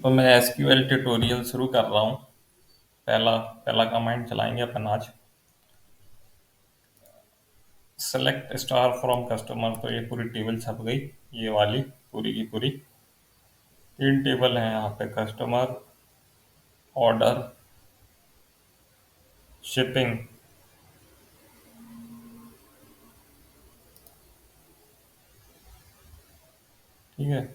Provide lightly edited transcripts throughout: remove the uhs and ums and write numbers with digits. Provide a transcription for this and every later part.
तो मैं SQL tutorial शुरू कर रहा हूँ। पहला पहला कमांड चलाएंगे अपन आज। Select star from customer. तो ये पूरी टेबल छप गई, ये वाली पूरी की पूरी। तीन टेबल हैं यहाँ पे: कस्टमर, ऑर्डर, शिपिंग। ठीक है।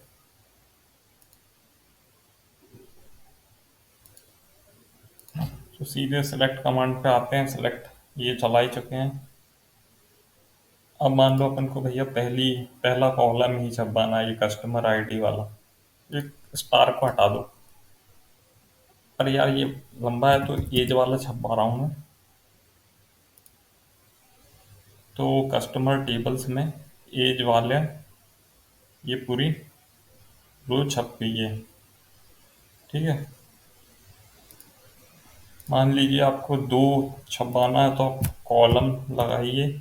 तो सीधे सेलेक्ट कमांड पे आते हैं। सेलेक्ट ये चला ही चुके हैं। अब मान लो अपन को भैया पहला कॉलम ही छपवाना है, ये कस्टमर आईडी वाला। ये स्टार को हटा दो। पर यार ये लंबा है तो एज वाला छपवा रहा हूँ मैं। तो कस्टमर टेबल्स में एज वाले ये पूरी रो छप गई है। ठीक है। मान लीजिए आपको दो छपवाना है तो आप कॉलम लगाइए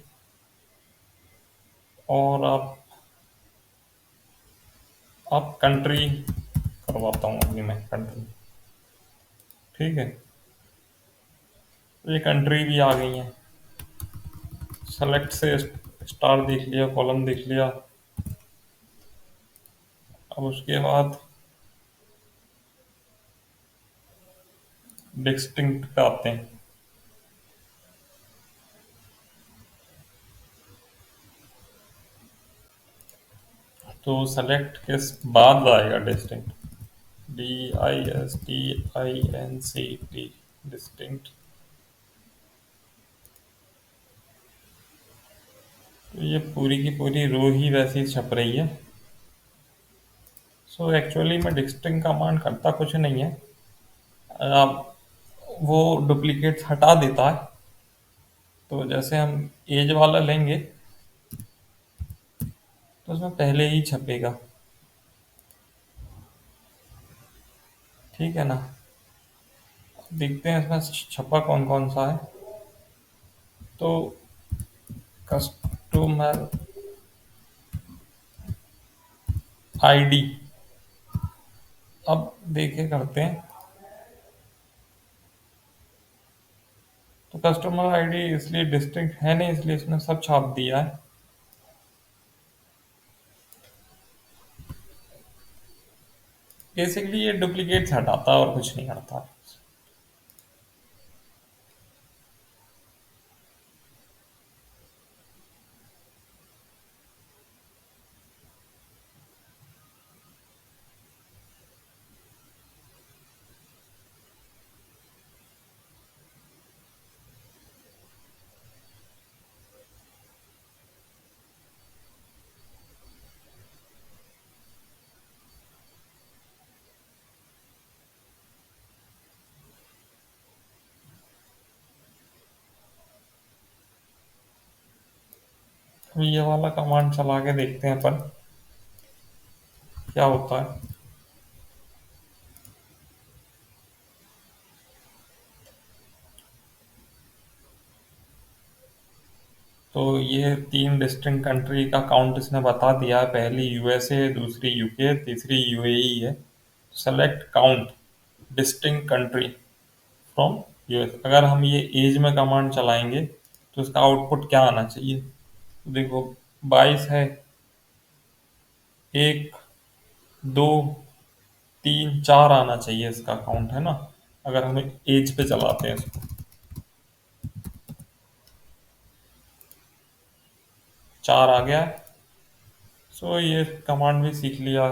और आप कंट्री करवाता हूँ अभी मैं कंट्री। ठीक है। तो ये कंट्री भी आ गई है। सेलेक्ट से स्टार देख लिया, कॉलम देख लिया। अब उसके बाद डिस्टिंक्ट पे आते हैं। तो सेलेक्ट के बाद आएगा डिस्टिंक्ट। DISTINCT distinct. तो ये पूरी की पूरी रो ही वैसी छप रही है। सो एक्चुअली मैं डिस्टिंक्ट कमांड करता कुछ नहीं है। आप वो डुप्लीकेट्स हटा देता है। तो जैसे हम एज वाला लेंगे तो उसमें पहले ही छपेगा। ठीक है ना। देखते हैं इसमें छपा कौन कौन सा है। तो कस्टमर आईडी। अब देखे करते हैं। तो कस्टमर आईडी इसलिए डिस्टिंक्ट है नहीं, इसलिए इसने सब छाप दिया है। बेसिकली ये डुप्लीकेट्स हटाता है और कुछ नहीं करता। तो ये वाला कमांड चला के देखते हैं अपन क्या होता है। तो ये तीन डिस्टिंक्ट कंट्री का काउंट इसने बता दिया है। पहली यूएसए, दूसरी यूके, तीसरी यूएई है। Select count distinct country from US. अगर हम ये एज में कमांड चलाएंगे तो इसका आउटपुट क्या आना चाहिए। तो देखो 22 है। एक, दो, तीन, चार आना चाहिए इसका काउंट, है ना। अगर हम एज पे चलाते हैं इसको, चार आ गया। सो ये कमांड भी सीख लिया।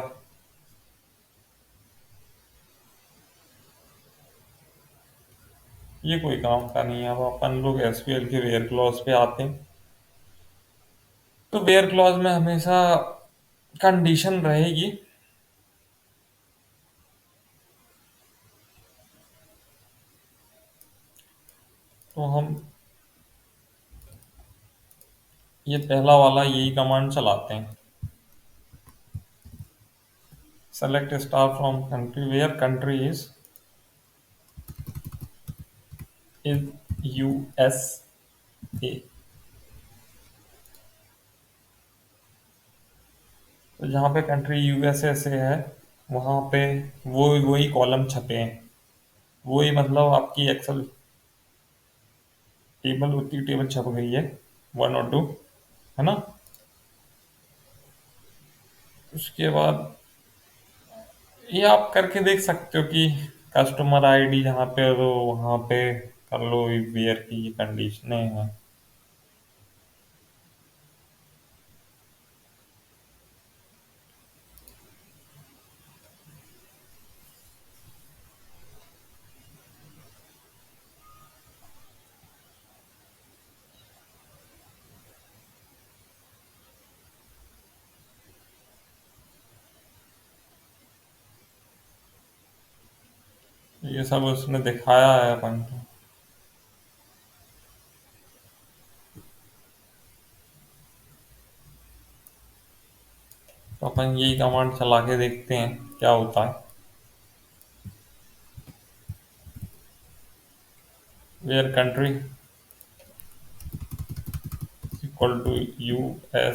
ये कोई काम का नहीं है। अब अपन लोग एसक्यूएल के वेयर क्लॉज पे आते हैं। तो वेयर क्लॉज में हमेशा कंडीशन रहेगी। तो हम ये पहला वाला यही कमांड चलाते हैं। Select star from country where country is USA. तो जहाँ पे कंट्री यूएसए से है वहाँ पे वो वही कॉलम छपे हैं, वही मतलब आपकी एक्सेल टेबल, उतनी टेबल छप गई है, 1 और 2, है ना। उसके बाद ये आप करके देख सकते हो कि कस्टमर आईडी जहाँ पे हो वहाँ पे कर लो, वेयर की कंडीशनें हैं। ये सब उसने दिखाया है अपन को। तो अपन यही कमांड चला के देखते हैं क्या होता है। Where country equal to USA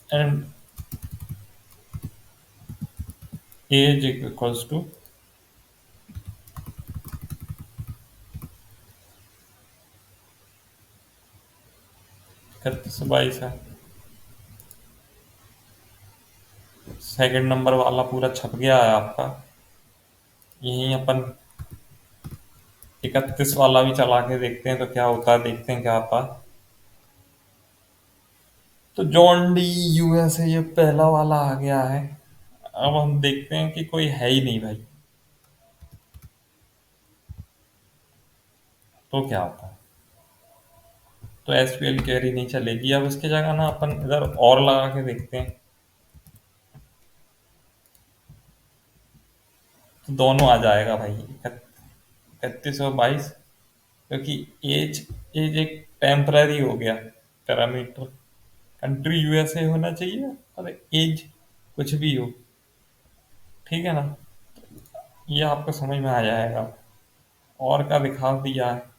and age equals to 31 से 22 है। सेकंड नंबर वाला पूरा छप गया है आपका। यहीं अपन 31 वाला भी चला के देखते हैं तो क्या होता है, देखते हैं क्या आता है। तो जॉन डी USA ये पहला वाला आ गया है। अब हम देखते हैं कि कोई है ही नहीं भाई, तो क्या होता है। तो SQL क्वेरी नहीं चलेगी। अब इसकी जगह ना अपन इधर और लगा के देखते हैं, तो दोनों आ जाएगा भाई, 31 और 22। क्योंकि एज एज एक टेम्पररी हो गया पैरामीटर। कंट्री USA होना चाहिए और एज कुछ भी हो, ठीक है ना। ये आपको समझ में आ जाएगा। और का दिखा दिया है।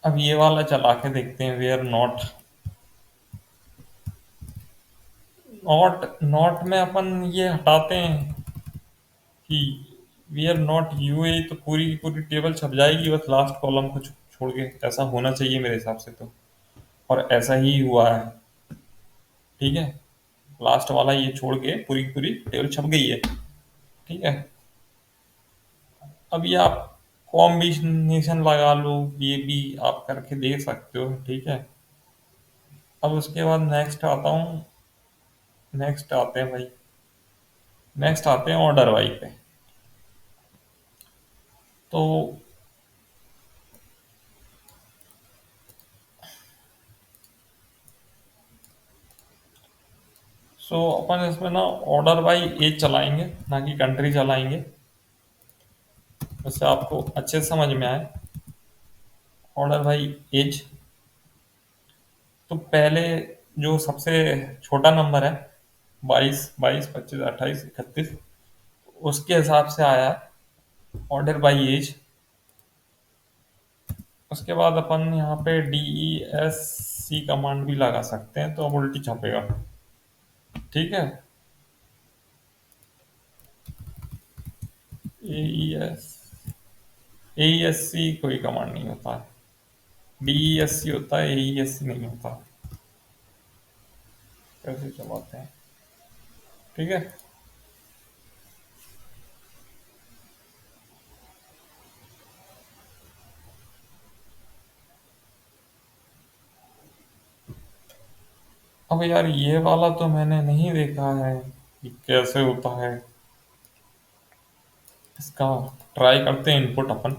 अब ये वाला चला के देखते हैं, वेयर नॉट। नॉट नॉट में अपन ये हटाते हैं कि वेयर नॉट UA, तो पूरी की पूरी टेबल छप जाएगी, बस लास्ट कॉलम को छोड़ के। ऐसा होना चाहिए मेरे हिसाब से तो, और ऐसा ही हुआ है। ठीक है, लास्ट वाला ये छोड़ के पूरी की पूरी टेबल छप गई है। ठीक है। अब ये आप कॉम्बिनेशन लगा लो, ये भी आप करके देख सकते हो। ठीक है। अब उसके बाद नेक्स्ट आता हूँ। नेक्स्ट आते हैं भाई, नेक्स्ट आते हैं ऑर्डर वाई पे। तो अपन इसमें ना ऑर्डर बाई एज चलाएंगे, ना कि कंट्री चलाएंगे, उससे आपको अच्छे से समझ में आए। ऑर्डर बाई एज, तो पहले जो सबसे छोटा नंबर है, 22, 22, 25, 28, 31, उसके हिसाब से आया ऑर्डर बाई एज। उसके बाद अपन यहाँ पे DESC कमांड भी लगा सकते हैं, तो अब उल्टी छपेगा। ठीक है। AES AESC कोई कमांड नहीं होता है, DESC होता है, AESC नहीं होता। कैसे चलाते हैं। ठीक है। अब यार ये वाला तो मैंने नहीं देखा है कि कैसे होता है। इसका ट्राई करते हैं इनपुट अपन,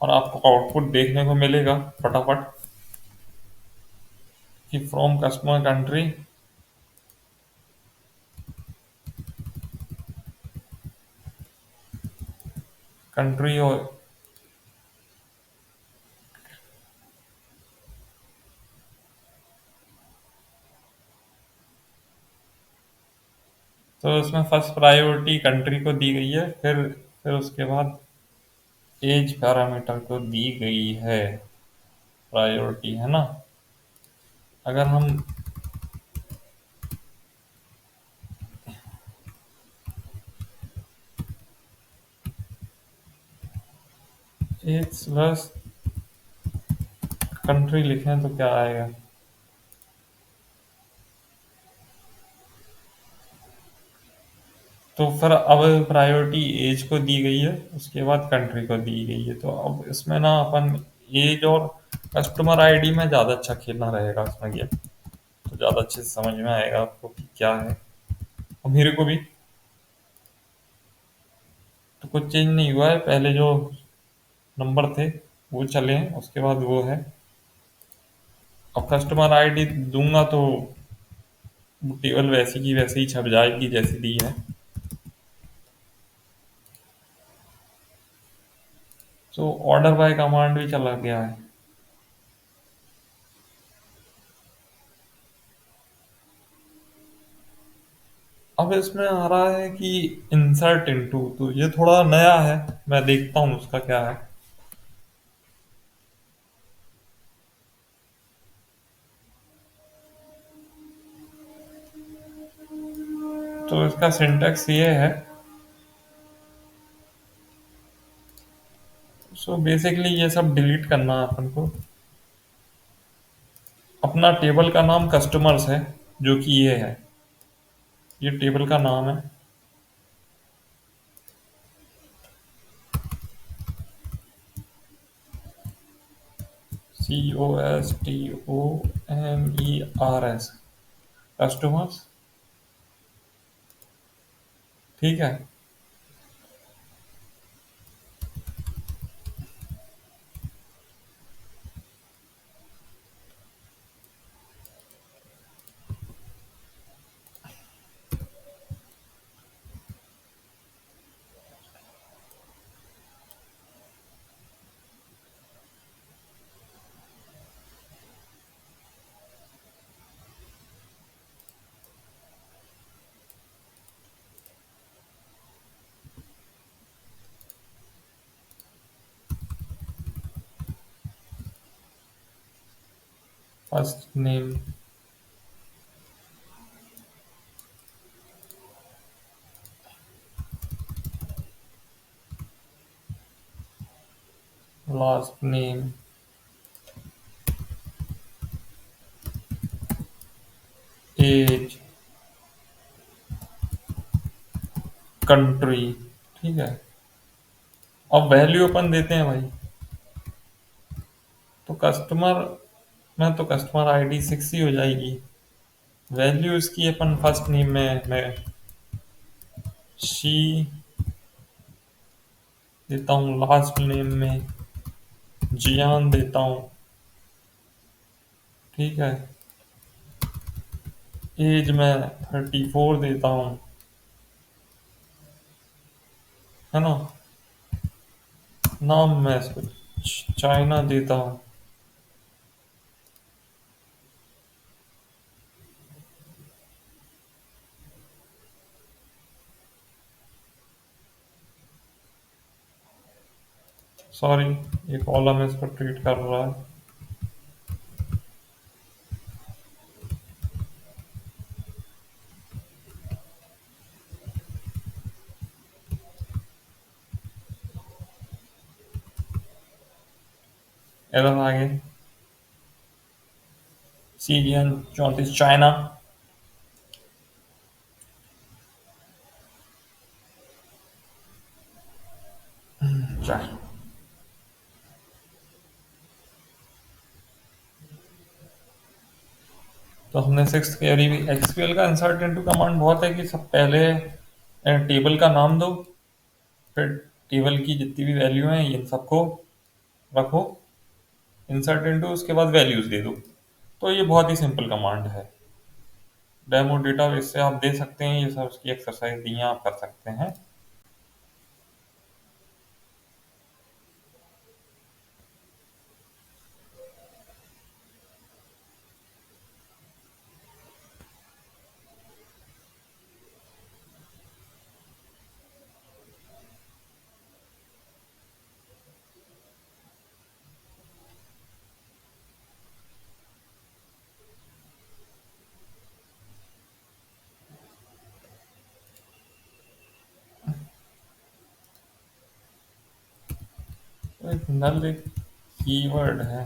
और आपको आउटपुट देखने को मिलेगा फटाफट कि फ्रॉम कस्टमर कंट्री, कंट्री और तो इसमें फर्स्ट प्रायोरिटी कंट्री को दी गई है, फिर उसके बाद एज पैरामीटर को दी गई है। प्रायोरिटी, है ना। अगर हम एक प्लस कंट्री लिखें तो क्या आएगा? तो फिर अब प्रायोरिटी एज को दी गई है, उसके बाद कंट्री को दी गई है, तो अब इसमें ना अपन एज और कस्टमर आईडी में ज़्यादा अच्छा खेलना रहेगा इसमें गेम। तो ज़्यादा अच्छे से समझ में आएगा आपको कि क्या है। और मेरे को भी तो कुछ चेंज नहीं हुआ है, पहले जो नंबर थे वो चले हैं, उसके बाद वो है। अब कस्टमर आईडी दूंगा तो टेबल वैसी की वैसे ही छप जाएगी जैसी दी है। तो ऑर्डर बाय कमांड भी चला गया है। अब इसमें आ रहा है कि इंसर्ट इनटू, तो ये थोड़ा नया है, मैं देखता हूँ उसका क्या है। तो इसका सिंटेक्स ये है। सो बेसिकली ये सब डिलीट करना है अपन को। अपना टेबल का नाम कस्टमर्स है, जो कि ये है, ये टेबल का नाम है। COSTOMERS, customers. ठीक है। First name, last name, age, country. ठीक है। अब वैल्यू अपन देते हैं भाई। तो कस्टमर में तो कस्टमर आईडी 6 ही हो जाएगी। वैल्यू इसकी अपन फर्स्ट नेम में मैं शी देता हूँ, लास्ट नेम में जियान देता हूँ। ठीक है। एज में 34 देता हूँ, है ना। नाम मैं इसको चाइना देता हूँ। सॉरी, ये कॉलम इसको ट्रीट कर रहा है। इधर आगे CGN 34 चाइना। अच्छा। तो हमने सिक्स कैरी भी एक्सक्यूएल का इंसर्ट इनटू कमांड बहुत है कि सब पहले टेबल का नाम दो, फिर टेबल की जितनी भी वैल्यू हैं इन सबको रखो इंसर्ट इनटू, उसके बाद वैल्यूज दे दो। तो ये बहुत ही सिंपल कमांड है। डेमो डेटाबेस से आप दे सकते हैं, ये सब उसकी एक्सरसाइज दी हैं, आप कर सकते हैं। नल एक कीवर्ड है।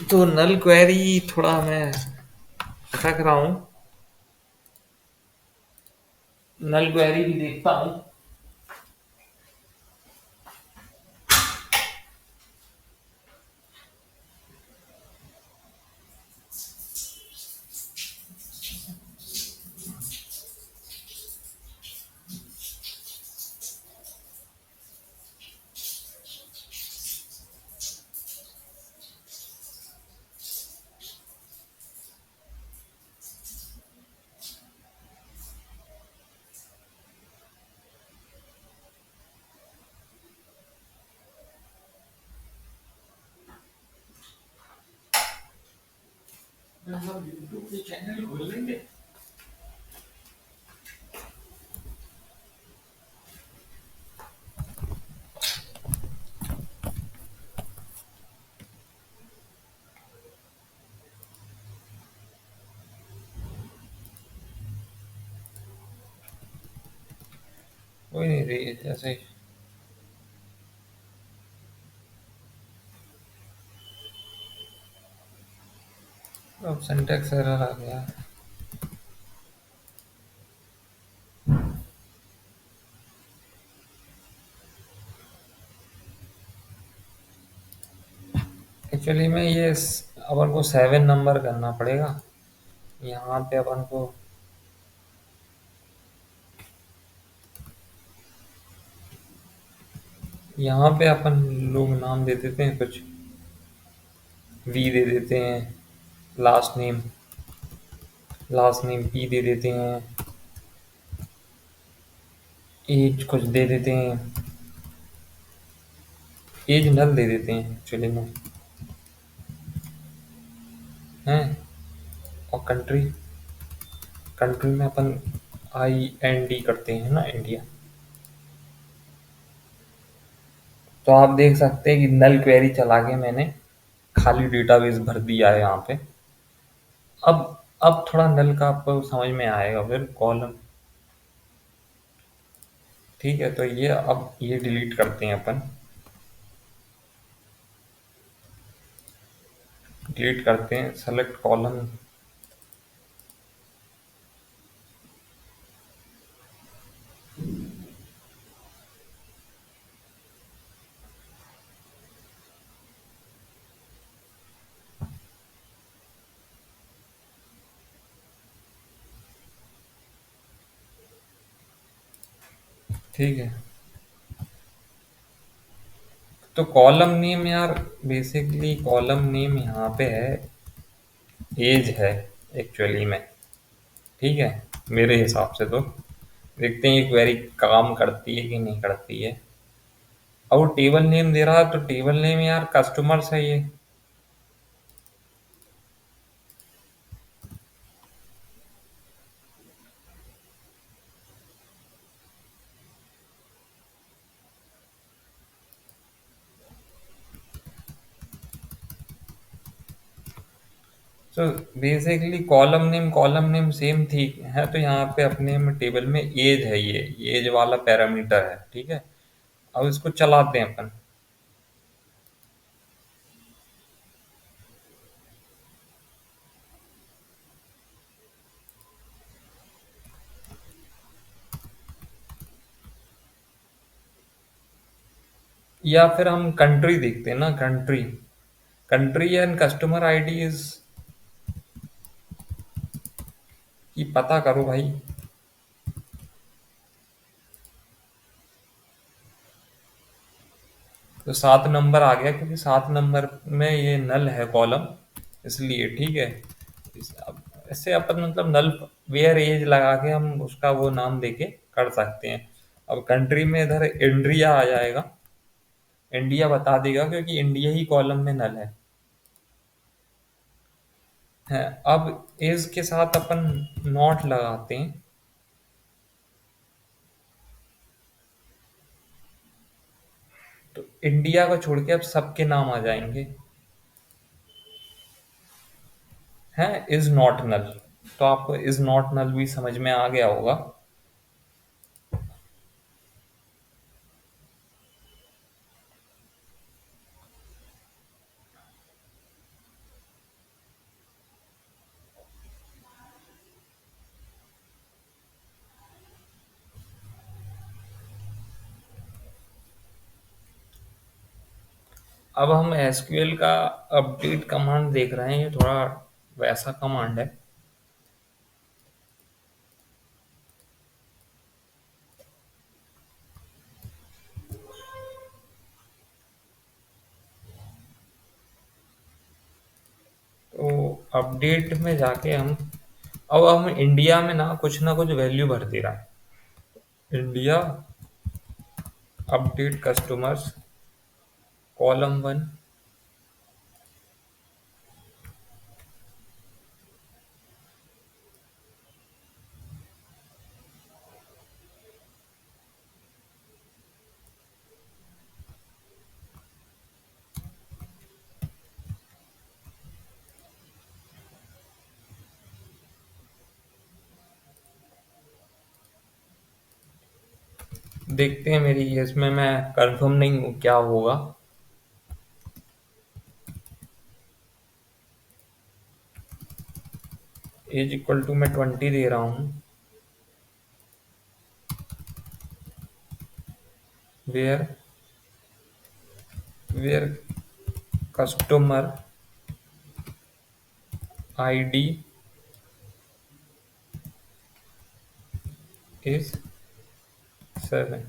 तो नल क्वेरी थोड़ा मैं अटक रहा हूँ। नल क्वेरी भी देखता हूँ। हम यूट्यूब पे चैनल खोल लेंगे। कोई नहीं रही जैसे। अब सिंटेक्स एरर आ गया। एक्चुअली में ये अपन को 7 नंबर करना पड़ेगा। यहाँ पे अपन को यहाँ पे अपन लोग नाम दे देते हैं कुछ। वी दे देते हैं। लास्ट नेम पी दे देते हैं। एज कुछ दे देते हैं। एज नल दे देते हैं एक्चुअली में। हैं। और कंट्री कंट्री में अपन IND करते हैं ना, इंडिया। तो आप देख सकते हैं कि नल क्वेरी चला के मैंने खाली डेटाबेस भर दिया है यहाँ पे। अब अब थोड़ा नल का आपको समझ में आएगा फिर कॉलम। ठीक है, तो ये अब ये डिलीट करते हैं अपन। डिलीट करते हैं सेलेक्ट कॉलम। ठीक है, तो कॉलम नेम यार, बेसिकली कॉलम नेम यहाँ पे है, एज है एक्चुअली में। ठीक है, मेरे हिसाब से तो देखते हैं ये क्वेरी काम करती है कि नहीं करती है। अब वो टेबल नेम दे रहा है, तो टेबल नेम यार कस्टमर्स है ये। तो बेसिकली कॉलम नेम सेम थी है, तो यहाँ पे अपने में टेबल में एज है, ये एज वाला पैरामीटर है। ठीक है, अब इसको चलाते हैं अपन। या फिर हम कंट्री देखते हैं ना, कंट्री एंड कस्टमर आईडीज की पता करो भाई। तो 7 नंबर आ गया, क्योंकि 7 नंबर में ये नल है कॉलम, इसलिए। ठीक है, अब ऐसे अपन मतलब नल वेयर एज लगा के हम उसका वो नाम देके कर सकते हैं। अब कंट्री में इधर इंडिया आ जाएगा। इंडिया बता देगा, क्योंकि इंडिया ही कॉलम में नल है। अब एज के साथ अपन नॉट लगाते हैं। तो इंडिया को छोड़ के अब सबके नाम आ जाएंगे। है इज नॉट नल। तो आपको इज नॉट नल भी समझ में आ गया होगा। अब हम एसक्यूएल का अपडेट कमांड देख रहे हैं, ये थोड़ा वैसा कमांड है। तो अपडेट में जाके हम इंडिया में ना कुछ वैल्यू भर दे रहा है। India update customers column 1। देखते हैं मेरी इसमें मैं कंफर्म नहीं हूँ क्या होगा। एज इक्वल टू मैं 20 दे रहा हूँ। Where where customer ID is 7।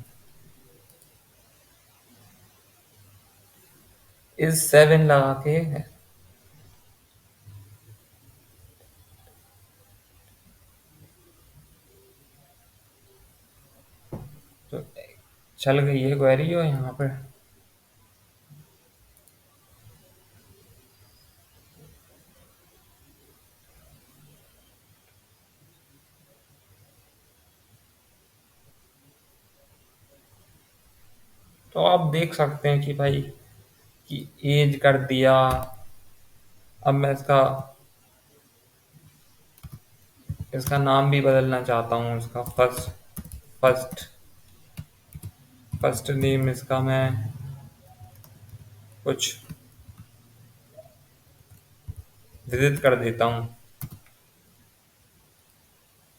Is 7 लगा के तो चल गई है क्वेरी हो यहाँ पे। तो आप देख सकते हैं कि भाई कि एज कर दिया। अब मैं इसका इसका नाम भी बदलना चाहता हूँ। इसका फर्स्ट फर्स्ट नेम इसका मैं कुछ विदित कर देता हूँ।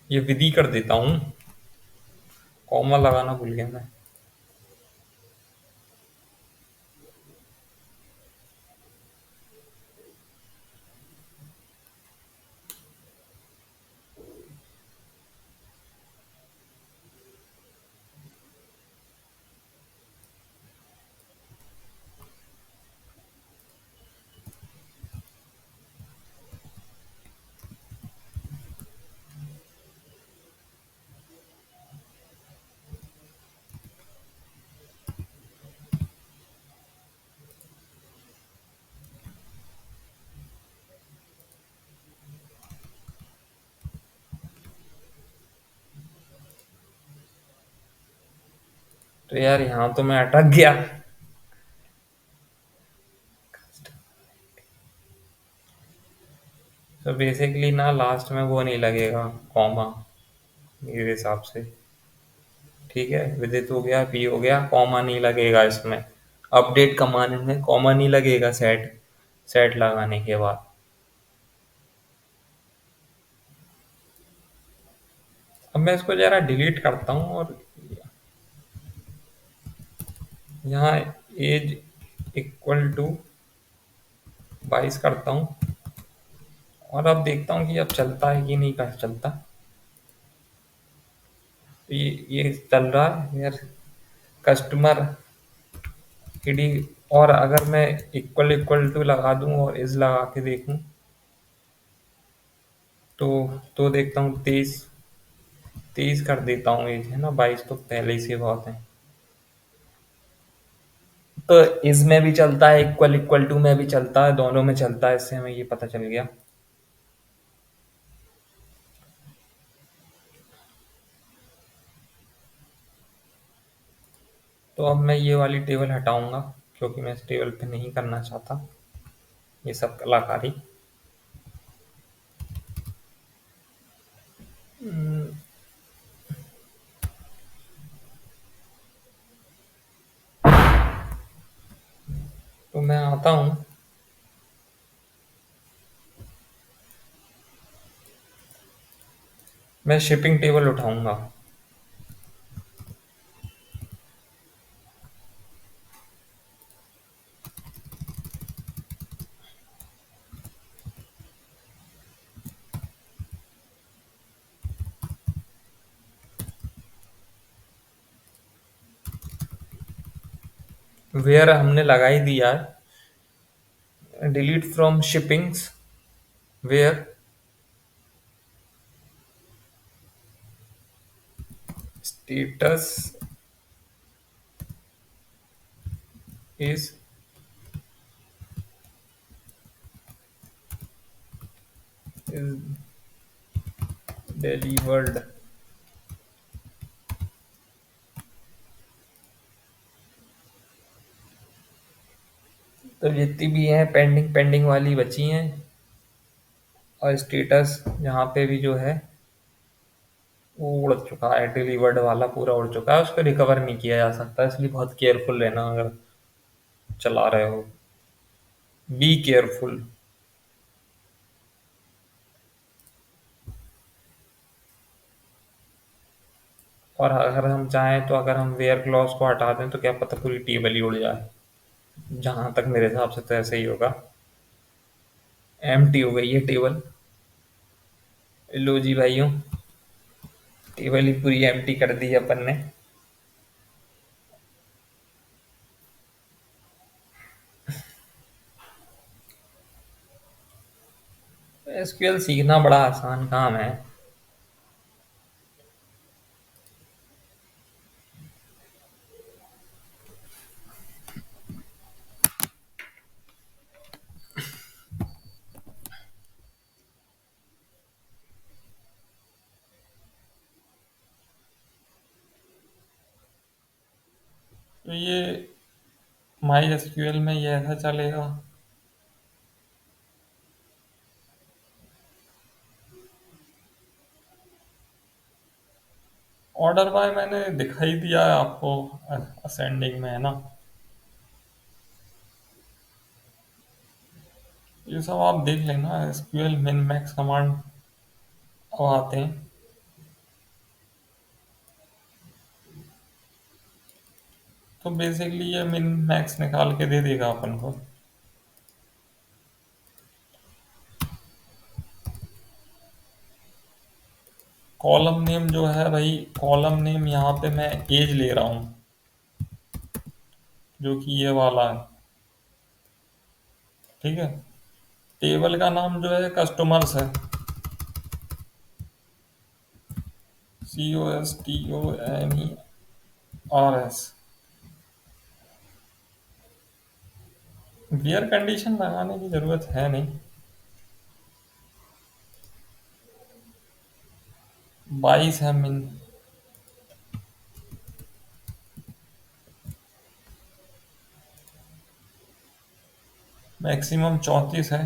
ये विधि कर देता हूँ। कॉमा लगाना भूल गया मैं। तो यार यहाँ तो मैं अटक गया। तो बेसिकली ना लास्ट में वो नहीं लगेगा कॉमा मेरे हिसाब से। ठीक है, विदित हो गया, पी हो गया, कॉमा नहीं लगेगा इसमें। अपडेट कमांड में कॉमा नहीं लगेगा सेट सेट लगाने के बाद। अब मैं इसको जरा डिलीट करता हूँ और यहाँ एज इक्वल टू 22 करता हूँ। और अब देखता हूँ कि अब चलता है कि नहीं कर चलता। तो ये चल रहा है यार कस्टमर आईडी। और अगर मैं इक्वल इक्वल टू लगा दूं और इस लगा के देखूं तो देखता हूँ 23 कर देता हूँ। एज है ना 22 तो पहले ही से बहुत है। तो इसमें भी चलता है, इक्वल इक्वल टू में भी चलता है, दोनों में चलता है। इससे हमें ये पता चल गया। तो अब मैं ये वाली टेबल हटाऊंगा क्योंकि मैं इस टेबल पे नहीं करना चाहता ये सब कलाकारी। तो मैं आता हूँ। मैं शिपिंग टेबल उठाऊंगा। वेयर हमने लगा ही दिया है। Delete from shippings. Where status is is delivered. तो जितनी भी हैं पेंडिंग पेंडिंग वाली बची हैं, और स्टेटस यहाँ पे भी जो है वो उड़ चुका है, डिलीवर्ड वाला पूरा उड़ चुका है, उसको रिकवर नहीं किया जा सकता, इसलिए बहुत केयरफुल रहना अगर चला रहे हो। Be careful. और अगर हम चाहें तो अगर हम वेयर क्लॉज को हटा दें तो क्या पता पूरी टेबल ही उड़ जाए। जहां तक मेरे हिसाब से तो ऐसे ही होगा। एम्प्टी हो गई है टेबल। लो जी भाइयों, टेबल ही पूरी एम्प्टी कर दी है अपन ने। एसक्यूएल सीखना बड़ा आसान काम है। तो ये माई एसक्यूएल में ये ऐसा चलेगा। ऑर्डर बाय मैंने दिखाई दिया है आपको, असेंडिंग में है ना। ये सब आप देख लेना, एसक्यूएल मिन मैक्स कमांड अब आते हैं। तो बेसिकली ये मिन मैक्स निकाल के दे देगा अपन को। कॉलम नेम जो है भाई, कॉलम नेम यहाँ पे मैं एज ले रहा हूँ, जो कि ये वाला है। ठीक है। टेबल का नाम जो है कस्टमर्स है। COSTOMERS। वियर कंडीशन लगाने की जरूरत है नहीं। 22 है मिन। मैक्सिमम 34 है,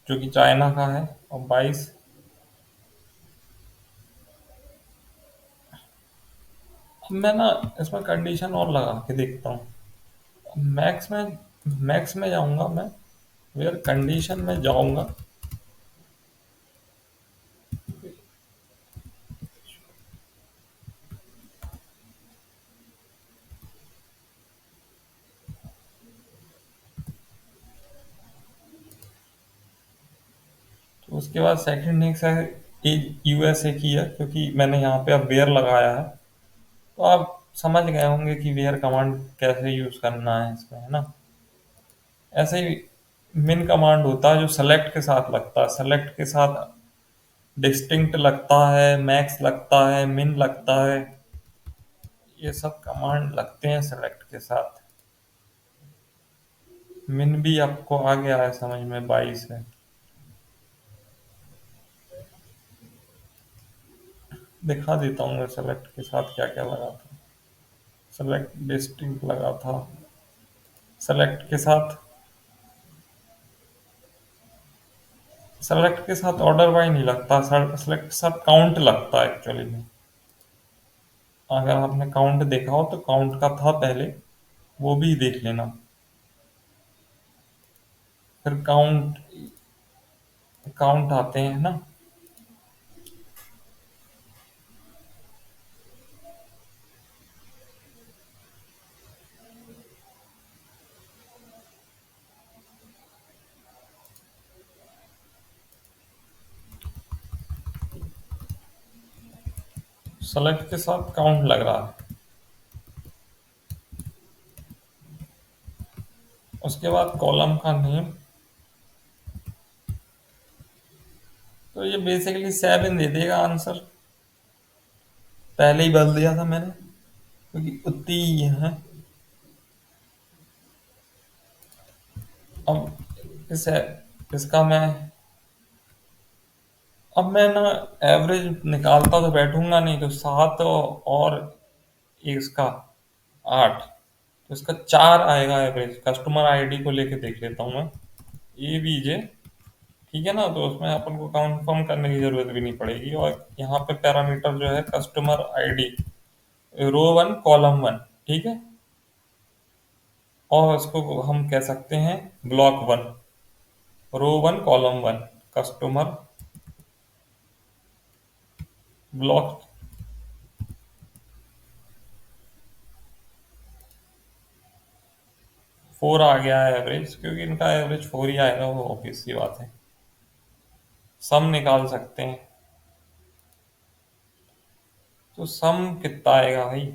जो कि चाइना का है। और 22। अब मैं ना इसमें कंडीशन और लगा के देखता हूँ। मैक्स में जाऊंगा मैं, वेयर कंडीशन में जाऊंगा। तो उसके बाद सेकंड नेक्स्ट है यूएसए की है, क्योंकि मैंने यहाँ पे अब वेयर लगाया है। तो आप समझ गए होंगे कि वेयर कमांड कैसे यूज करना है इसमें, है ना। ऐसे ही मिन कमांड होता है जो सेलेक्ट के साथ लगता है। सेलेक्ट के साथ डिस्टिंक्ट लगता है, मैक्स लगता है, मिन लगता है। ये सब कमांड लगते हैं सेलेक्ट के साथ। मिन भी आपको आ गया है समझ में, 22 है। दिखा देता हूँ मैं सेलेक्ट के साथ क्या क्या लगा था। सेलेक्ट डिस्टिंक्ट लगा था। सेलेक्ट के साथ सेलेक्ट के साथ ऑर्डर बाय नहीं लगता, सेलेक्ट के साथ काउंट लगता है एक्चुअली में। अगर आपने काउंट देखा हो तो काउंट का था पहले, वो भी देख लेना। फिर काउंट, काउंट आते हैं ना। सेलेक्ट के साथ काउंट लग रहा है। उसके बाद कॉलम का नेम। तो ये बेसिकली 7 दे देगा आंसर। पहले ही बदल दिया था मैंने, क्योंकि उतनी ही है। अब इसका मैं, अब मैं ना एवरेज निकालता तो बैठूंगा नहीं, तो 7 और इसका 8, तो इसका 4 आएगा एवरेज। कस्टमर आईडी को लेके देख लेता हूँ मैं। ABJ, ठीक है ना, तो उसमें अपन को कंफर्म करने की जरूरत भी नहीं पड़ेगी। और यहाँ पे पैरामीटर जो है कस्टमर आईडी, रो 1 कॉलम 1, ठीक है। और इसको हम कह सकते हैं ब्लॉक 1, रो 1 कॉलम 1, कस्टमर ब्लॉक। 4 आ गया है एवरेज, क्योंकि इनका एवरेज 4 ही आएगा, वो ऑब्वियस सी बात है। सम निकाल सकते हैं। तो सम कितना आएगा भाई?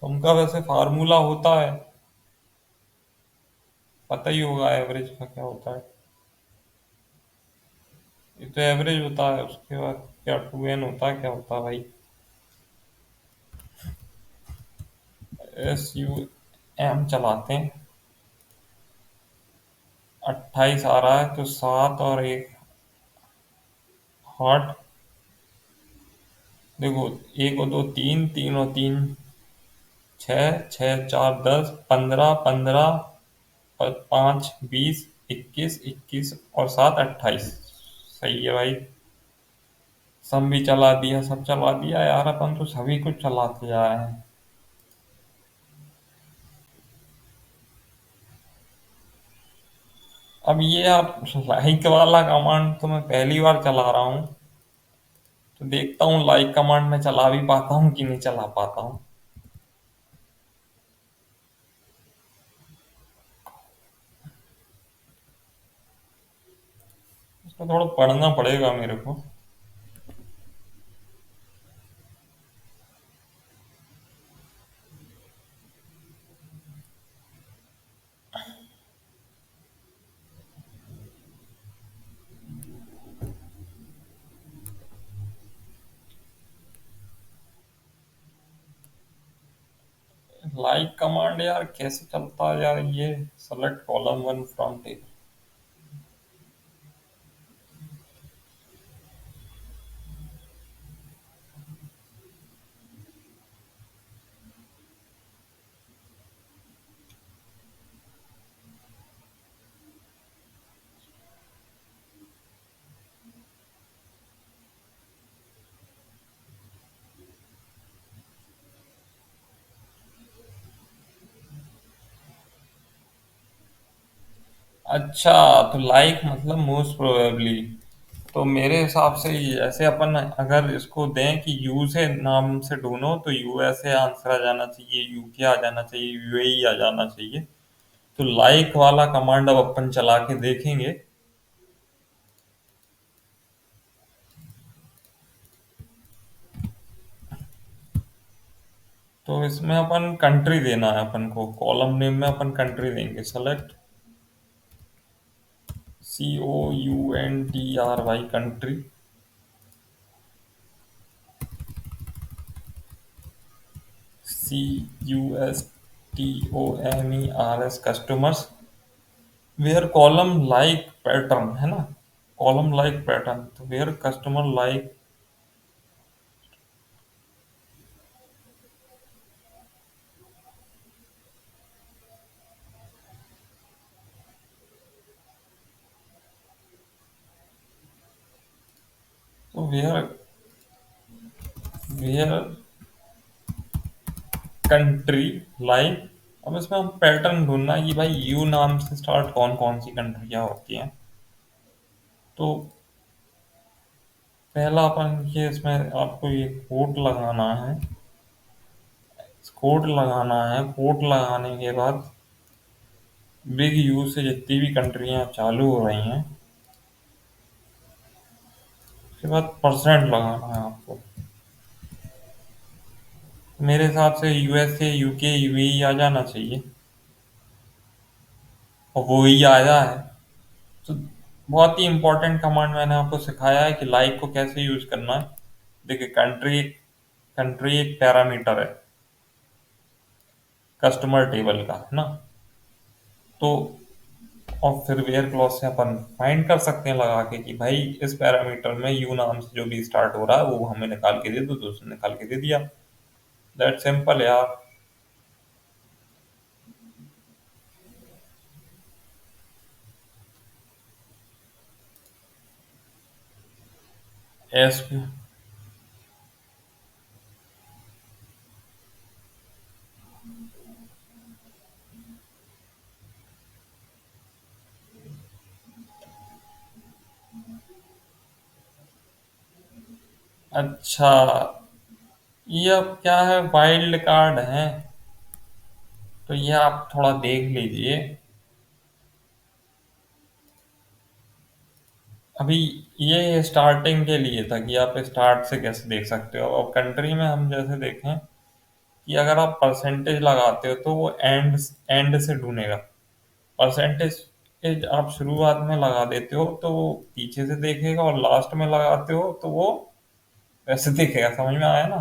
सम का वैसे फार्मूला होता है, पता ही होगा एवरेज का क्या होता है। ये तो एवरेज होता है, उसके बाद क्या 2n होता है, क्या होता है भाई? SUM चलाते हैं। 28 आ रहा है, तो 7 और 1 8। देखो, 1 और 2 3, 3 और 3 6, 6 4 10, 15 15, 5 20, 21 21 और 7 28। सही है भाई। सम भी चला दिया, सब चला दिया यार, अपन तो सभी कुछ चलाते जा रहे हैं। अब ये आप लाइक वाला कमांड तो मैं पहली बार चला रहा हूँ, तो देखता हूँ लाइक कमांड में चला भी पाता हूँ कि नहीं चला पाता हूँ। इसको थोड़ा पढ़ना पड़ेगा मेरे को। लाइक कमांड यार कैसे चलता है यार ये? Select column 1 from table. अच्छा, तो लाइक मतलब मोस्ट प्रोबेबली। तो मेरे हिसाब से जैसे अपन अगर इसको दें कि यू से नाम से ढूंढो, तो USA आंसर आ जाना चाहिए, UK आ जाना चाहिए, UAE आ जाना चाहिए। तो लाइक वाला कमांड अब अपन चला के देखेंगे। तो इसमें अपन कंट्री देना है, अपन को कॉलम नेम में अपन कंट्री देंगे। Select COUNTRY country. CUSTOMERS customers. Where column like pattern है ना, कॉलम लाइक पैटर्न, तो वेयर कस्टमर लाइक। तो वेयर वेयर कंट्री लाइक, अब इसमें हम पैटर्न ढूंढना है कि भाई यू नाम से स्टार्ट कौन कौन सी कंट्रियां होती हैं। तो पहला अपन ये इसमें आपको ये कोड लगाना है। कोड लगाना है, कोड लगाने के बाद बिग यू से जितनी भी कंट्रियां चालू हो रही हैं, उसके बाद परसेंट लगाना है आपको। मेरे हिसाब से यूएसए, यूके, यूएई आ जाना चाहिए, और वो ही आया है। तो बहुत ही इंपॉर्टेंट कमांड मैंने आपको सिखाया है कि लाइक को कैसे यूज करना है। देखिए, कंट्री, कंट्री एक पैरामीटर है कस्टमर टेबल का, है ना। तो और फिर वेयर क्लॉज से अपन फाइंड कर सकते हैं लगा के कि भाई इस पैरामीटर में यू नाम से जो भी स्टार्ट हो रहा है वो हमें निकाल के दे दो, तो उसने निकाल के दे दिया। दैट सिंपल यार। एस, अच्छा, ये अब क्या है, वाइल्ड कार्ड है, तो ये आप थोड़ा देख लीजिए। अभी ये स्टार्टिंग के लिए था कि आप स्टार्ट से कैसे देख सकते हो। अब कंट्री में हम जैसे देखें कि अगर आप परसेंटेज लगाते हो तो वो एंड एंड से ढूंढेगा। परसेंटेज आप शुरुआत में लगा देते हो तो वो पीछे से देखेगा, और लास्ट में लगाते हो तो वो वैसे देखेगा। समझ में आया ना।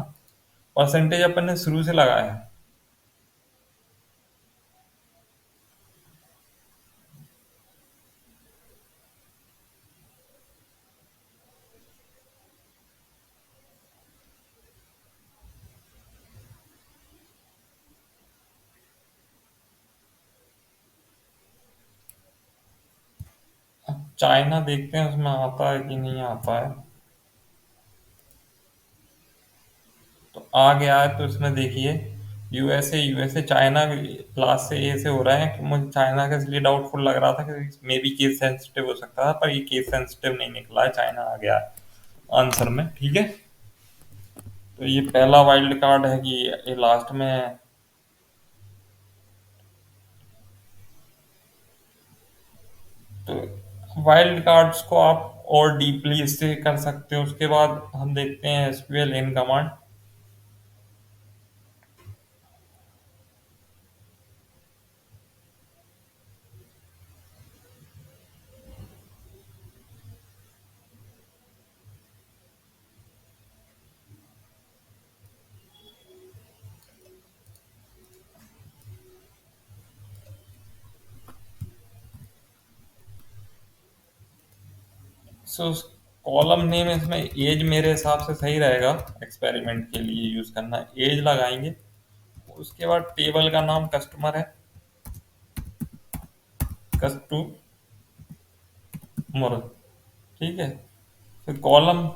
परसेंटेज अपन ने शुरू से लगाया है। अब चाइना देखते हैं उसमें आता है कि नहीं आता है। तो आ गया है, तो इसमें देखिए यूएसए, यूएसए चाइना क्लास से ए से हो रहा है। कि मुझे चाइना का इसलिए डाउटफुल लग रहा था कि मे बी केस सेंसिटिव हो सकता था, पर ये केस सेंसिटिव नहीं निकला है, चाइना आ गया है आंसर में। ठीक है, तो ये पहला वाइल्ड कार्ड है कि ये लास्ट में है। तो वाइल्ड कार्ड्स को आप और डीपली इससे कर सकते हो। उसके बाद हम देखते हैं SQL in command. So column name इसमें एज मेरे हिसाब से सही रहेगा, एक्सपेरिमेंट के लिए यूज करना। एज लगाएंगे। उसके बाद टेबल का नाम कस्टमर है, कस्टमर। ठीक है, फिर कॉलम,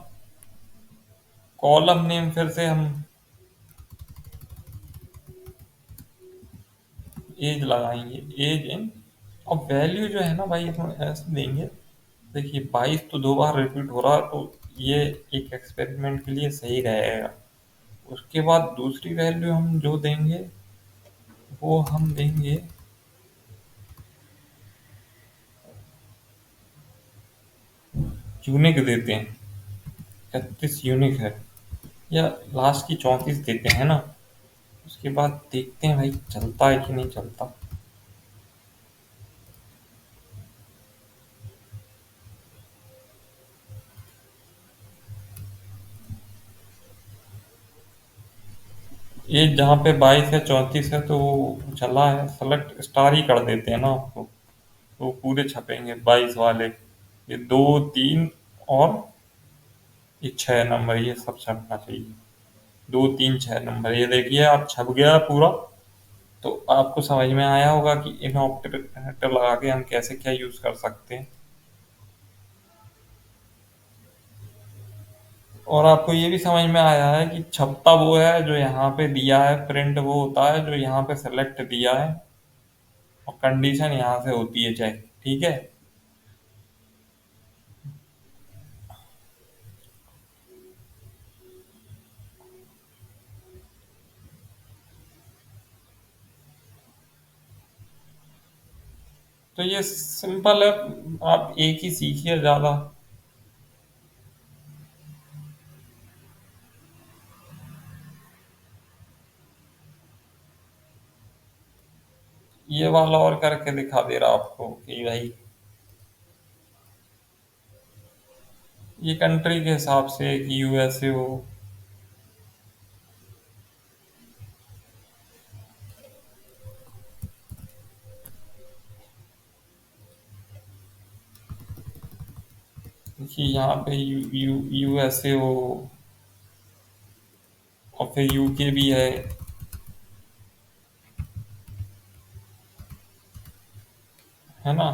कॉलम नेम फिर से हम एज लगाएंगे, एज इन। और वैल्यू जो है ना भाई, इसमें ऐसे देंगे। देखिए 22 तो 2 बार रिपीट हो रहा है, तो ये एक एक्सपेरिमेंट के लिए सही रहेगा। उसके बाद दूसरी वैल्यू हम जो देंगे वो हम देंगे, यूनिक देते हैं। 31 यूनिक है, या लास्ट की 34 देते हैं ना। उसके बाद देखते हैं भाई चलता है कि नहीं चलता। ये जहाँ पे 22 है, 34 है, तो वो चला है। सेलेक्ट स्टार ही कर देते हैं ना आपको, तो पूरे छपेंगे 22 वाले। ये 2, 3 और ये 6 नंबर, ये सब छपना चाहिए। 2, 3, 6 नंबर, ये देखिए आप छप गया पूरा। तो आपको समझ में आया होगा कि इन ऑपरेटर लगा के हम कैसे क्या यूज कर सकते हैं। और आपको ये भी समझ में आया है कि छपता वो है जो यहाँ पे दिया है, प्रिंट वो होता है जो यहाँ पे सेलेक्ट दिया है, और कंडीशन यहाँ से होती है चेक। ठीक है। तो ये सिंपल है, आप एक ही सीखिए ज्यादा। ये वाला और करके दिखा दे रहा आपको कि भाई ये कंट्री के हिसाब से कि यूएसए हो। कि यहाँ पे यूएसए हो, और फिर यूके भी है। है ना।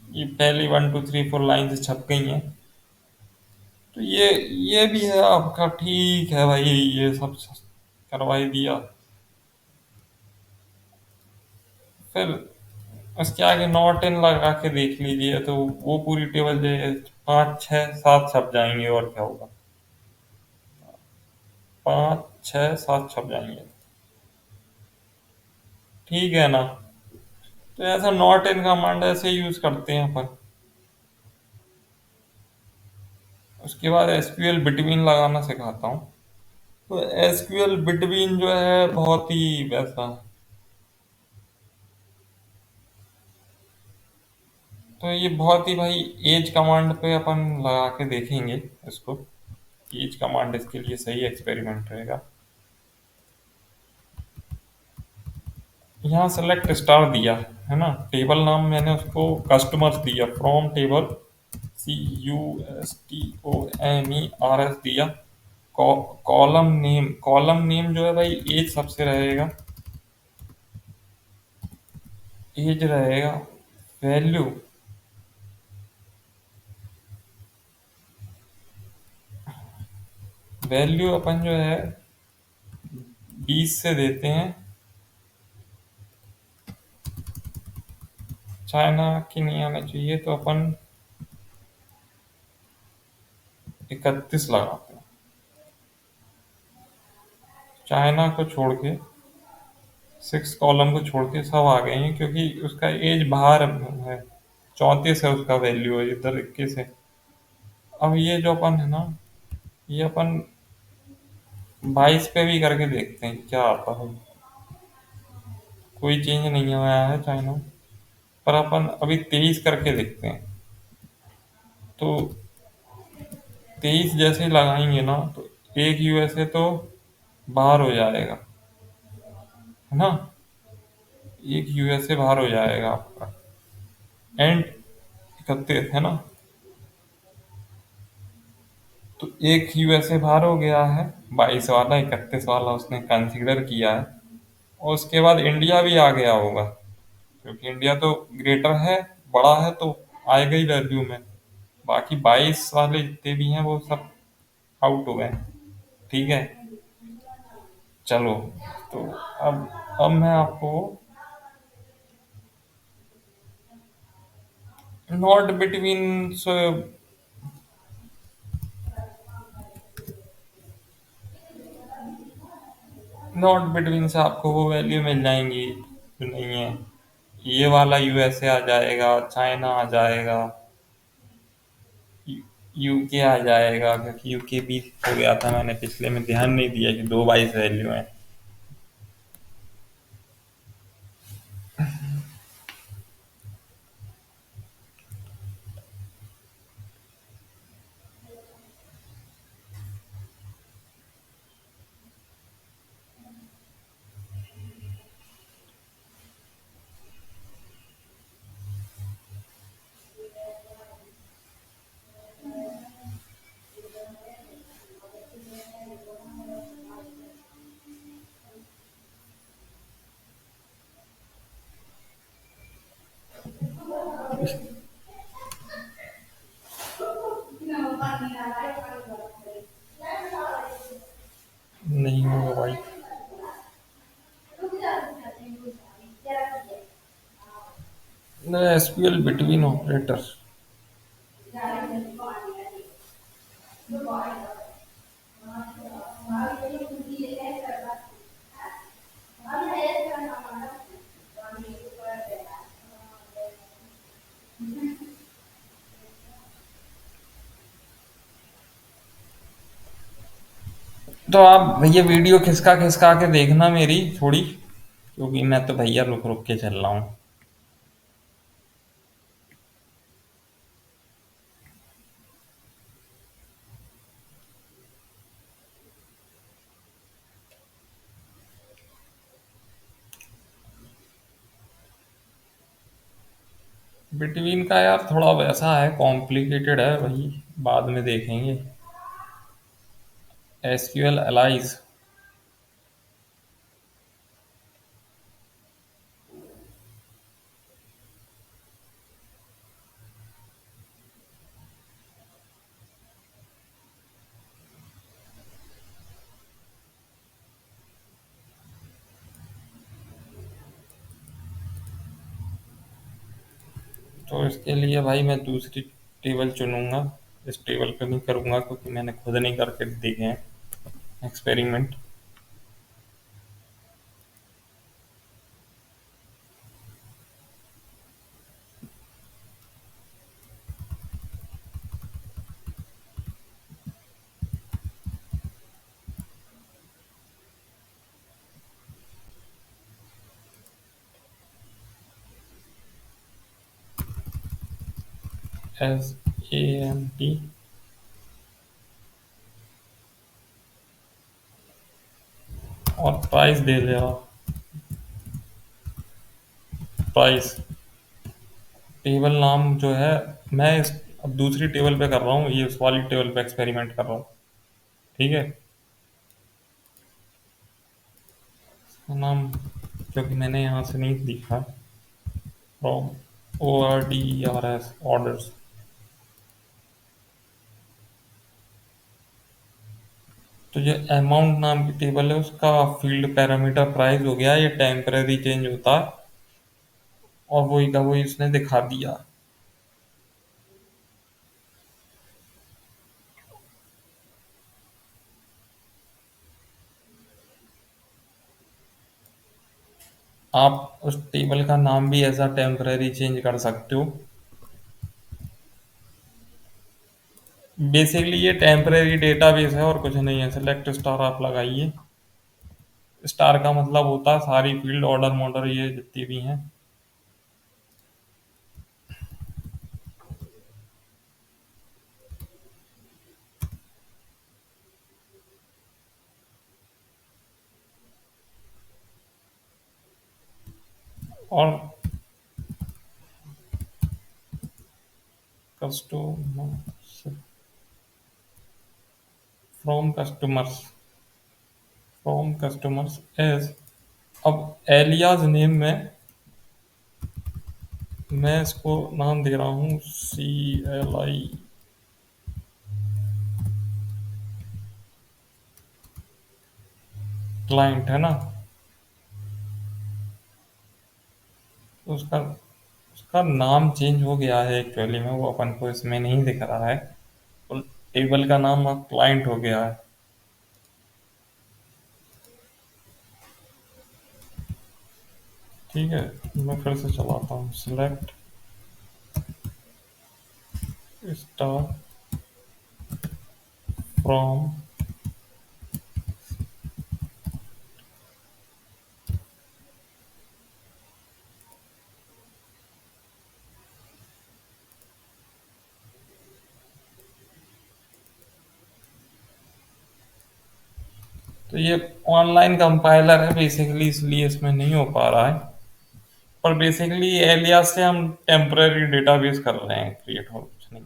ये पहली 1 2 3 4 लाइन से छप गई हैं। तो ये भी है आपका, ठीक है भाई, ये सब करवा ही दिया। फिर उसके आगे नॉट इन लगा के देख लीजिए, तो वो पूरी टेबल जो है 5 6 7 छप जाएंगे, और क्या होगा। 5 6 7 छप जाएंगे। ठीक है ना। तो ऐसा नॉट इन कमांड ऐसे यूज करते हैं अपन। उसके बाद एसक्यूएल बिटवीन लगाना सिखाता हूँ। तो एसक्यूएल बिटवीन जो है बहुत ही वैसा। तो ये बहुत ही भाई, एज कमांड पे अपन लगा के देखेंगे इसको। एज कमांड इसके लिए सही एक्सपेरिमेंट रहेगा। यहाँ सेलेक्ट स्टार दिया है ना, टेबल नाम मैंने उसको कस्टमर्स दिया, फ्रॉम टेबल, CUSTOMERS दिया। कॉलम नेम जो है भाई एज सबसे रहेगा। एज रहेगा। वैल्यू, वैल्यू अपन जो है 20 से देते हैं। चाइना की नहीं आना चाहिए तो अपन 31 लगाते हैं। चाइना को छोड़ के, 6 कॉलम को छोड़ के सब आ गए हैं, क्योंकि उसका एज बाहर है। 34 है उसका वैल्यू, है इधर 21 है। अब ये जो अपन है ना, ये अपन 22 पे भी करके देखते हैं क्या आता है। कोई चेंज नहीं आया है चाइना में। पर अपन अभी 23 करके देखते हैं। तो 23 जैसे ही लगाएंगे ना, तो एक यूएसए तो बाहर हो जाएगा, है ना। एक यूएसए बाहर हो जाएगा आपका। एंड 31 है ना। तो एक यूएसए बाहर हो गया है, 22 वाला, 31 वाला उसने कंसीडर किया है। और उसके बाद इंडिया भी आ गया होगा, क्योंकि इंडिया तो ग्रेटर है, बड़ा है, तो आएगा ही वैल्यू में। बाकी 22 वाले जितने भी हैं वो सब आउट हो गए। ठीक है। चलो। तो अब मैं आपको नॉट बिटवीन से, नॉट बिटवीन से आपको वो वैल्यू मिल जाएंगी जो नहीं है। ये वाला यूएसए आ जाएगा, चाइना आ जाएगा, यूके आ जाएगा, क्योंकि यूके भी हो गया था, मैंने पिछले में ध्यान नहीं दिया कि 2 22 वैल्यू है। SQL between operator. तो आप ये वीडियो खिसका खिसका के देखना मेरी थोड़ी, क्योंकि मैं तो भैया रुक रुक के चल रहा हूँ। बिटवीन का यार थोड़ा वैसा है, कॉम्प्लिकेटेड है, वही बाद में देखेंगे। SQL allies. तो इसके लिए भाई मैं दूसरी टेबल चुनूंगा, इस टेबल पे नहीं करूंगा क्योंकि मैंने खुद नहीं करके देखे हैं एक्सपेरिमेंट। SAMT। और प्राइस दे दे आप। प्राइस। टेबल नाम जो है, मैं इस अब दूसरी टेबल पे कर रहा हूँ, ये उस वाली टेबल पे एक्सपेरिमेंट कर रहा हूँ। ठीक है। इसका नाम, क्योंकि मैंने यहाँ से नहीं लिखा, फ्रॉम ORDERS ऑर्डर्स। तो ये अमाउंट नाम की टेबल है, उसका फील्ड पैरामीटर प्राइस हो गया, ये टेम्परेरी चेंज होता है, और वही का वही इसने दिखा दिया। आप उस टेबल का नाम भी ऐसा टेम्परेरी चेंज कर सकते हो। बेसिकली ये टेम्परेरी डेटाबेस है और कुछ नहीं है। सेलेक्ट स्टार आप लगाइए। स्टार का मतलब होता है सारी फील्ड ऑर्डर मॉडल ये जितनी भी हैं। और customers, from customers, from customers age. अब एलियाज नेम में मैं इसको नाम दे रहा हूँ CLI। क्लाइंट है ना, तो उसका उसका नाम चेंज हो गया है एक्चुअली में, वो अपन को इसमें नहीं दिख रहा है। तो टेबल का नाम अब क्लाइंट हो गया है। ठीक है। मैं फिर से चलाता हूँ, सिलेक्ट स्टार फ्रॉम। तो ये ऑनलाइन कंपाइलर है बेसिकली, इसलिए इसमें नहीं हो पा रहा है। पर बेसिकली एलियास से हम टेम्पररी डेटाबेस कर रहे हैं क्रिएट, और कुछ नहीं।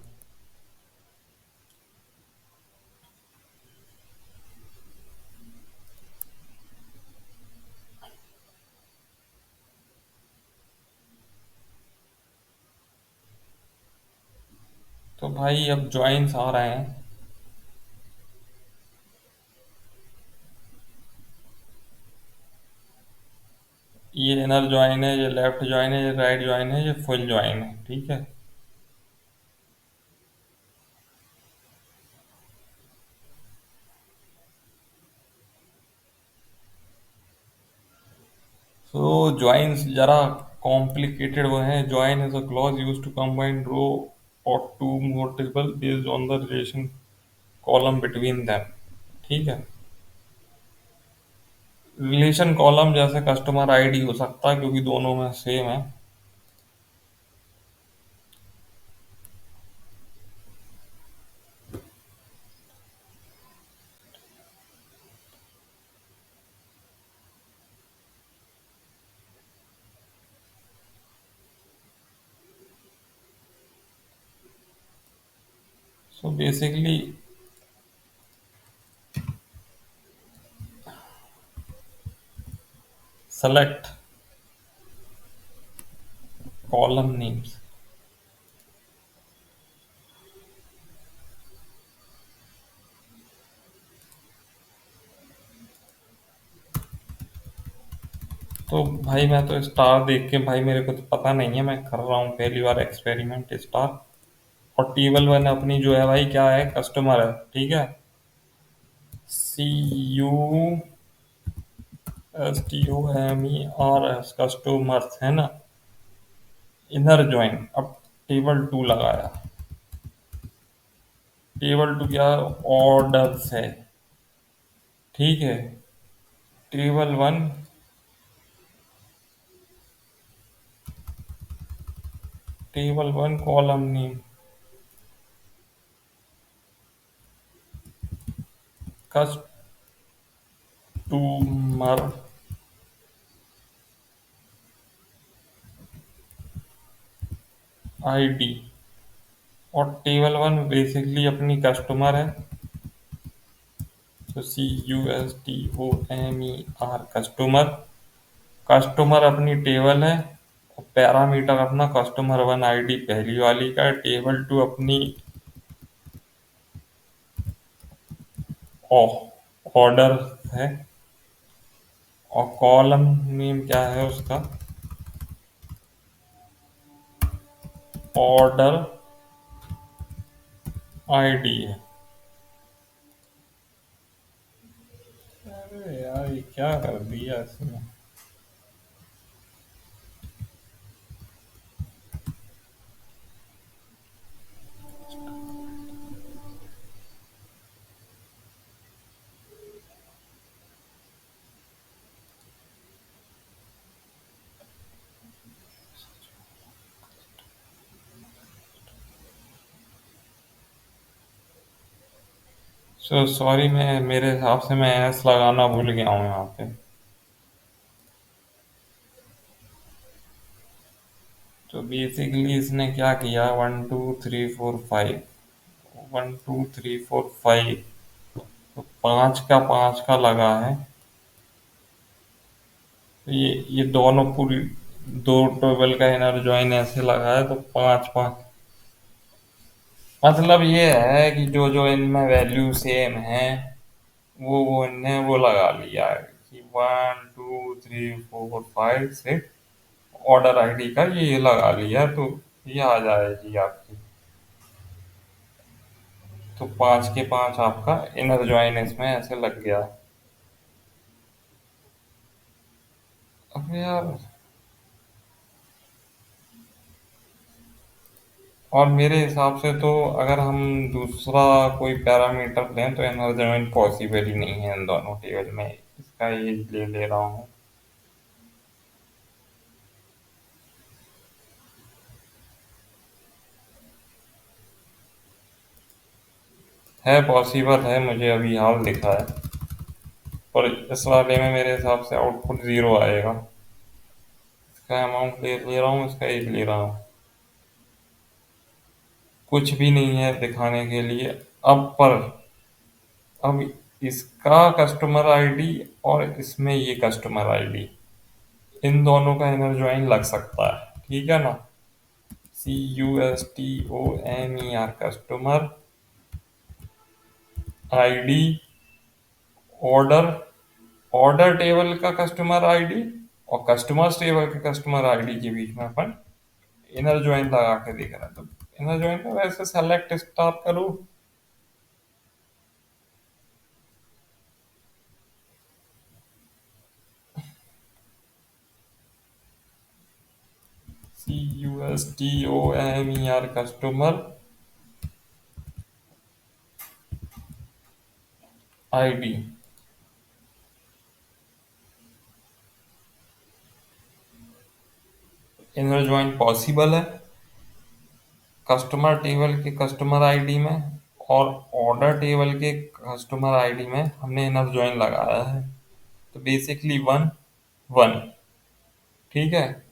तो भाई अब ज्वाइंस आ रहे हैं। ये इनर ज्वाइन है, ये लेफ्ट ज्वाइन है, ये राइट ज्वाइन है, ये फुल ज्वाइन है, ठीक है। सो ज्वाइंस जरा कॉम्प्लिकेटेड वो हैं। Join is a clause use to combine row or two more table based on the relation column between them, ठीक है। रिलेशन कॉलम जैसे कस्टमर आईडी हो सकता है क्योंकि दोनों में सेम है। So basically select column names. तो भाई मैं तो स्टार देख के, भाई मेरे को तो पता नहीं है, मैं कर रहा हूँ पहली बार एक्सपेरिमेंट स्टार। और टेबल वन अपनी जो है भाई क्या है, कस्टमर है, ठीक है। C U S T O M E R S, customers है ना। इनर ज्वाइन, अब टेबल टू लगाया। टेबल टू क्या, ऑर्डर्स है, ठीक है। Table one, table one column name customer ID. और टेबल वन बेसिकली अपनी कस्टमर है, तो C U S T O M E R, customer. Customer अपनी टेबल है, और पैरामीटर अपना कस्टमर वन आईडी पहली वाली का है। टेबल टू अपनी ऑर्डर है, और कॉलम नेम क्या है उसका, ऑर्डर आईडी है। अरे यार ये क्या कर दिया इसने। सॉरी, मैं मेरे हिसाब से मैं एस लगाना भूल गया हूँ यहाँ पे। तो बेसिकली इसने क्या किया, 1 2 3 4 5, 1 2 3 4 5, तो पाँच का लगा है। तो ये दोनों पूरी दो टेबल का इनर ज्वाइन ऐसे लगा है, तो पाँच पाँच। मतलब ये है कि जो जो इनमें वैल्यू सेम है वो इनने वो लगा लिया है कि 1 2 3 4 5 6, ऑर्डर आईडी का ये लगा लिया, तो ये आ जाएगी आपकी। तो पाँच के पाँच आपका इनर ज्वाइन इसमें ऐसे लग गया। अब यार, और मेरे हिसाब से तो अगर हम दूसरा कोई पैरामीटर लें तो इनर ज्वाइन पॉसिबल ही नहीं है इन दोनों टेबल में। इसका ये ले ले रहा हूँ। है पॉसिबल है, मुझे अभी हाल दिखा है। और इस वाले में मेरे हिसाब से आउटपुट ज़ीरो आएगा। इसका अमाउंट ले रहा हूँ, इसका एक ले रहा हूँ, कुछ भी नहीं है दिखाने के लिए। अब पर अब इसका कस्टमर आईडी और इसमें ये कस्टमर आईडी, इन दोनों का इनर ज्वाइन लग सकता है, ठीक है ना। C U S T O M E R, customer ID, order, order table का कस्टमर आईडी, और कस्टमर्स टेबल के कस्टमर आईडी के बीच में अपन इनर ज्वाइन लगा के देख रहे हैं। तो इनर ज्वाइन में वैसे सेलेक्ट स्टार करूँ, CUSTOMER customer ID. Inner join possible है कस्टमर टेबल के कस्टमर आईडी में, और ऑर्डर टेबल के कस्टमर आईडी में हमने इनर ज्वाइन लगाया है। तो बेसिकली वन वन, ठीक है।